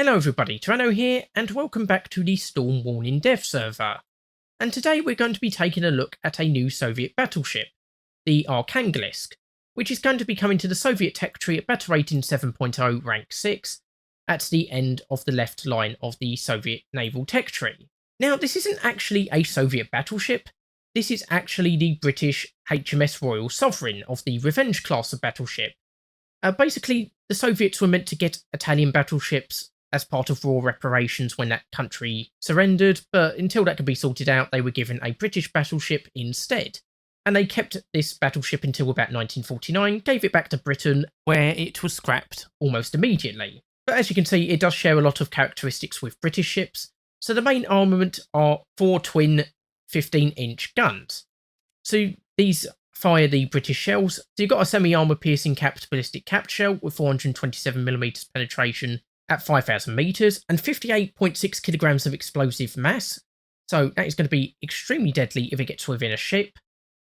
Hello everybody, Tyranno here, and welcome back to the Storm Warning Dev server. And today we're going to be taking a look at a new Soviet battleship, the Arkhangelsk, which is going to be coming to the Soviet tech tree at Battle Rating 7.0 Rank 6, at the end of the left line of the Soviet naval tech tree. Now, this isn't actually a Soviet battleship, this is actually the British HMS Royal Sovereign of the Revenge class of battleship. Basically, the Soviets were meant to get Italian battleships as part of war reparations when that country surrendered, but until that could be sorted out, they were given a British battleship instead. And they kept this battleship until about 1949, gave it back to Britain, where it was scrapped almost immediately. But as you can see, it does share a lot of characteristics with British ships, so the main armament are 4 twin 15-inch guns. So these fire the British shells. So you've got a semi-armour piercing capped ballistic capped shell with 427mm penetration at 5,000 metres and 58.6 kilograms of explosive mass. So that is going to be extremely deadly if it gets within a ship.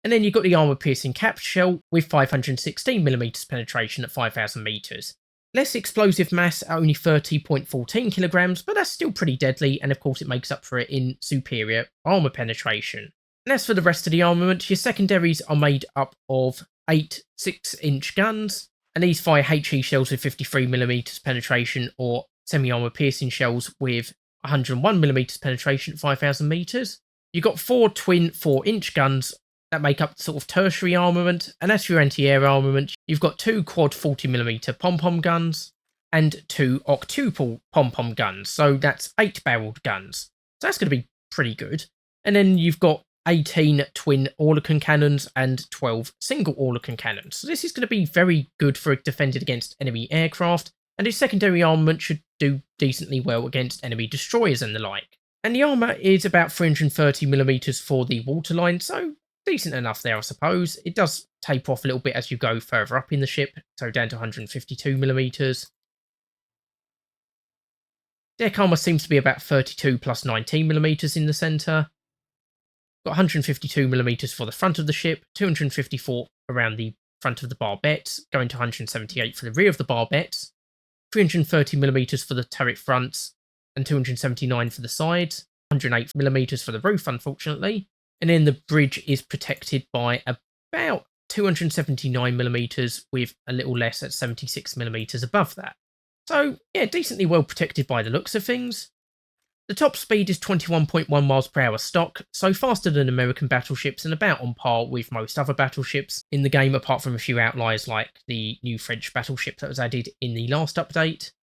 And then you've got the armour piercing capped shell with 516mm penetration at 5,000 metres. Less explosive mass at only 30.14 kilograms, but that's still pretty deadly, and of course it makes up for it in superior armour penetration. And as for the rest of the armament, your secondaries are made up of 8 6-inch guns, and these fire HE shells with 53mm penetration or semi-armour piercing shells with 101mm penetration at 5,000 metres. You've got 4 twin 4-inch guns that make up sort of tertiary armament, and as for your anti-air armament, you've got 2 quad 40mm pom-pom guns and 2 octuple pom-pom guns, so that's 8-barreled guns. So that's going to be pretty good. And then you've got 18 twin Oerlikon cannons and 12 single Oerlikon cannons. So this is going to be very good for defending against enemy aircraft, and its secondary armament should do decently well against enemy destroyers and the like. And the armour is about 330mm for the waterline, so decent enough there, I suppose. It does taper off a little bit as you go further up in the ship, so down to 152mm. Deck armour seems to be about 32 plus 19mm in the centre. Got 152mm for the front of the ship, 254 around the front of the barbettes, going to 178 for the rear of the barbettes, 330mm for the turret fronts, and 279 for the sides, 108mm for the roof, unfortunately. And then the bridge is protected by about 279mm with a little less at 76mm above that. So, yeah, decently well protected by the looks of things. The top speed is 21.1 miles per hour stock, so faster than American battleships and about on par with most other battleships in the game, apart from a few outliers like the new French battleship that was added in the last update.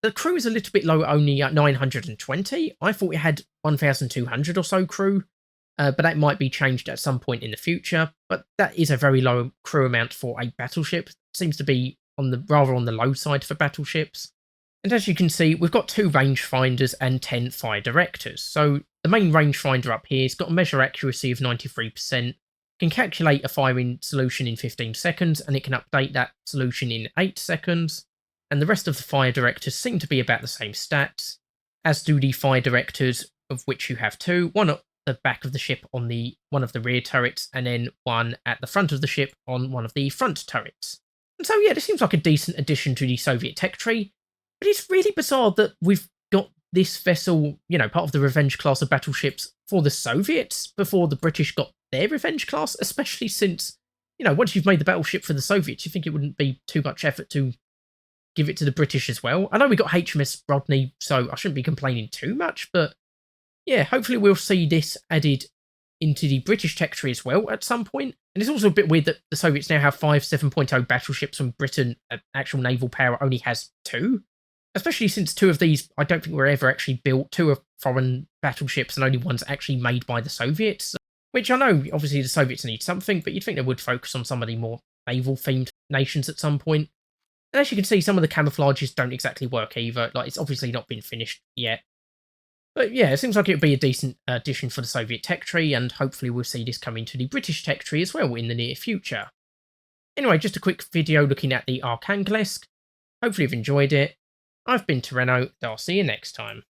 The crew is a little bit low, only at 920. I thought it had 1,200 or so crew, but that might be changed at some point in the future. But that is a very low crew amount for a battleship. It seems to be rather on the low side for battleships. And as you can see, we've got 2 rangefinders and 10 fire directors. So the main rangefinder up here has got a measure accuracy of 93%, can calculate a firing solution in 15 seconds, and it can update that solution in 8 seconds. And the rest of the fire directors seem to be about the same stats, as do the fire directors, of which you have 2, one at the back of the ship on one of the rear turrets, and then one at the front of the ship on one of the front turrets. And so yeah, this seems like a decent addition to the Soviet tech tree. But it's really bizarre that we've got this vessel, part of the Revenge class of battleships for the Soviets before the British got their Revenge class, especially since, once you've made the battleship for the Soviets, you think it wouldn't be too much effort to give it to the British as well. I know we got HMS Rodney, so I shouldn't be complaining too much, but yeah, hopefully we'll see this added into the British tech tree as well at some point. And it's also a bit weird that the Soviets now have 5 7.0 battleships when Britain, actual naval power, only has 2. Especially since 2 of these, I don't think were ever actually built. 2 are foreign battleships and only one's actually made by the Soviets. Which I know, obviously, the Soviets need something, but you'd think they would focus on some of the more naval-themed nations at some point. And as you can see, some of the camouflages don't exactly work either. Like, it's obviously not been finished yet. But yeah, it seems like it would be a decent addition for the Soviet tech tree, and hopefully we'll see this come into the British tech tree as well in the near future. Anyway, just a quick video looking at the Arkhangelsk. Hopefully you've enjoyed it. I've been Tyranno, and I'll see you next time.